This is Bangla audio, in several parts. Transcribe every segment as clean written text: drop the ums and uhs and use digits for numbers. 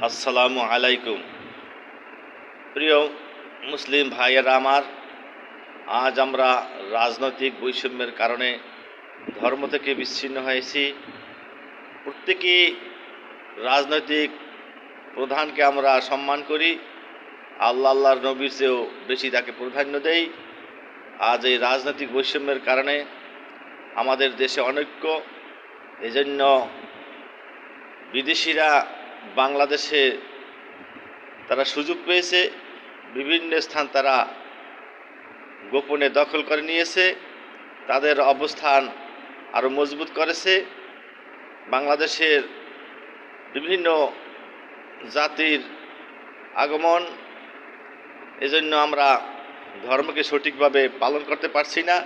আসসালামু আলাইকুম। প্রিয় মুসলিম ভাইয়েরা আমার, আজ আমরা রাজনৈতিক বৈষম্যের কারণে ধর্ম থেকে বিচ্ছিন্ন হয়েছি। প্রত্যেকেই রাজনৈতিক প্রধানকে আমরা সম্মান করি, আল্লাহর নবীর চেয়েও বেশি তাকে প্রাধান্য দেই। আজ এই রাজনৈতিক বৈষম্যের কারণে আমাদের দেশে অনৈক্য, এজন্য বিদেশিরা বাংলাদেশে তারা সুযোগ পেয়েছে, বিভিন্ন স্থান তারা গোপনে দখল করে নিয়েছে, তাদের অবস্থান আরও মজবুত করেছে। বাংলাদেশের বিভিন্ন জাতির আগমন, এজন্য আমরা ধর্মকে সঠিকভাবে পালন করতে পারছি না,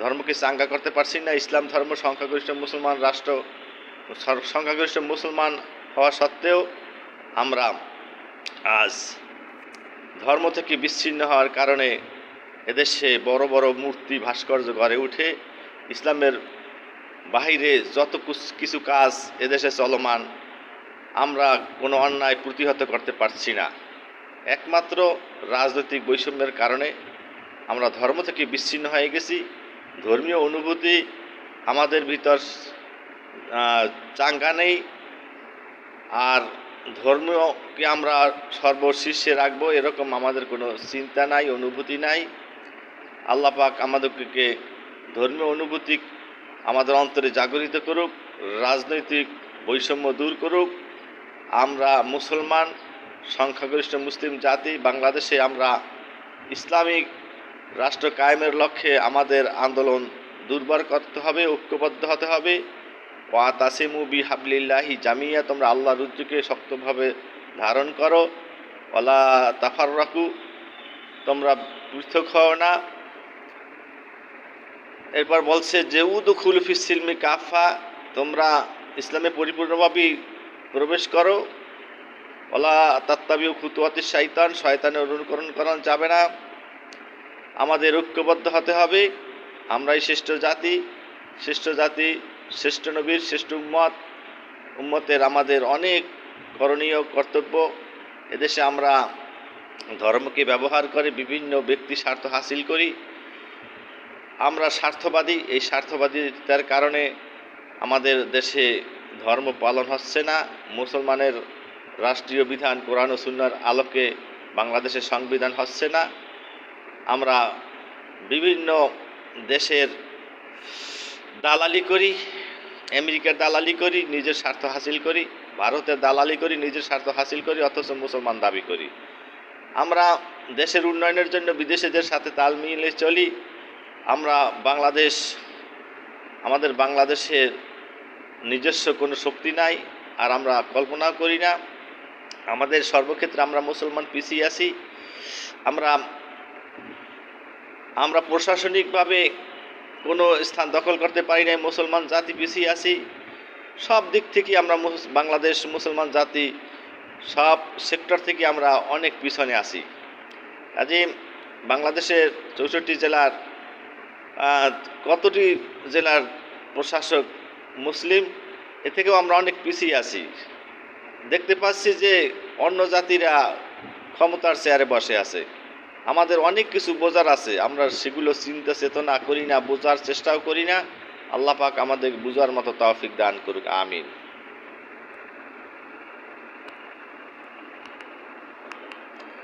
ধর্মকে চাঙ্গা করতে পারছি না। ইসলাম ধর্ম সংখ্যাগরিষ্ঠ মুসলমান রাষ্ট্র, সংখ্যাগরিষ্ঠ মুসলমান হওয়া সত্ত্বেও আমরা আজ ধর্ম থেকে বিচ্ছিন্ন হওয়ার কারণে এদেশে বড় বড় মূর্তি ভাস্কর্য গড়ে উঠে ইসলামের বাহিরে যত কিছু কাজ এদেশে চলমান, আমরা কোনো অন্যায় প্রতিহত করতে পারছি না। একমাত্র রাজনৈতিক বৈষম্যের কারণে আমরা ধর্ম থেকে বিচ্ছিন্ন হয়ে গেছি। ধর্মীয় অনুভূতি আমাদের ভিতর চাঙ্গা নেই, আর ধর্মকে আমরা সর্বশীর্ষে রাখবো এরকম আমাদের কোনো চিন্তা নাই, অনুভূতি নাই। আল্লাহ পাক আমাদেরকে ধর্মীয় অনুভূতি আমাদের অন্তরে জাগরিত করুক, রাজনৈতিক বৈষম্য দূর করুক। আমরা মুসলমান, সংখ্যাগরিষ্ঠ মুসলিম জাতি, বাংলাদেশে আমরা ইসলামিক রাষ্ট্র কায়েমের লক্ষ্যে আমাদের আন্দোলন দুর্বার করতে হবে, ঐক্যবদ্ধ হতে হবে। ওয়াতাসিমু বিহাবলিল্লাহি জামিয়া, তোমরা আল্লাহর রুজ্জুকে শক্তভাবে ধারণ করো। ওয়ালা তাফাররাকু, তোমরা পৃথক হও না। এরপর বলছে যে উদখুল ফিস সিলমি কাফা, তোমরা ইসলামে পরিপূর্ণভাবে প্রবেশ করো। ওয়ালা তাত্তাবিউ খুতুওয়াতিশ শাইতান, শয়তানের অনুকরণ করা যাবে না। আমাদের ঐক্যবদ্ধ হতে হবে। আমরাই শ্রেষ্ঠ জাতি, শ্রেষ্ঠ নবীর শ্রেষ্ঠ উম্মতের আমাদের অনেক করণীয় কর্তব্য। এদেশে আমরা ধর্মকে ব্যবহার করে বিভিন্ন ব্যক্তি স্বার্থ হাসিল করি। আমরা স্বার্থবাদী, এই স্বার্থবাদিতার কারণে আমাদের দেশে ধর্ম পালন হচ্ছে না। মুসলমানের রাষ্ট্রীয় বিধান কোরআন ও সুন্নাহর আলোকে বাংলাদেশের সংবিধান হচ্ছে না। আমরা বিভিন্ন দেশের দালালি করি, আমেরিকার দালালি করি, নিজের স্বার্থ হাসিল করি, ভারতের দালালি করি, নিজের স্বার্থ হাসিল করি, অথচ মুসলমান দাবি করি। আমরা দেশের উন্নয়নের জন্য বিদেশিদের সাথে তাল মিলিয়ে চলি। আমরা আমাদের বাংলাদেশের নিজস্ব কোনো শক্তি নাই, আর আমরা কল্পনাও করি না। আমাদের সর্বক্ষেত্রে আমরা মুসলমান পিছিয়ে আছি। আমরা প্রশাসনিকভাবে কোনো স্থান দখল করতে পারি নাই, মুসলমান জাতি পিছিয়ে আছি। সব দিক থেকে আমরা বাংলাদেশ মুসলমান জাতি সব সেক্টর থেকে আমরা অনেক পিছনে আছি। কাজে বাংলাদেশের 64 জেলার কতটি জেলার প্রশাসক মুসলিম, এ থেকেও আমরা অনেক পিছিয়ে আছি। দেখতে পাচ্ছি যে অন্য জাতিরা ক্ষমতার চেয়ারে বসে আছে। আমাদের অনেক কিছু বোঝার আছে, আমরা সেগুলো চিন্তা চেতনা করি না, বোঝার চেষ্টাও করি না। আল্লাহ পাক আমাদের বুঝার মতো তৌফিক দান করুক, আমিন।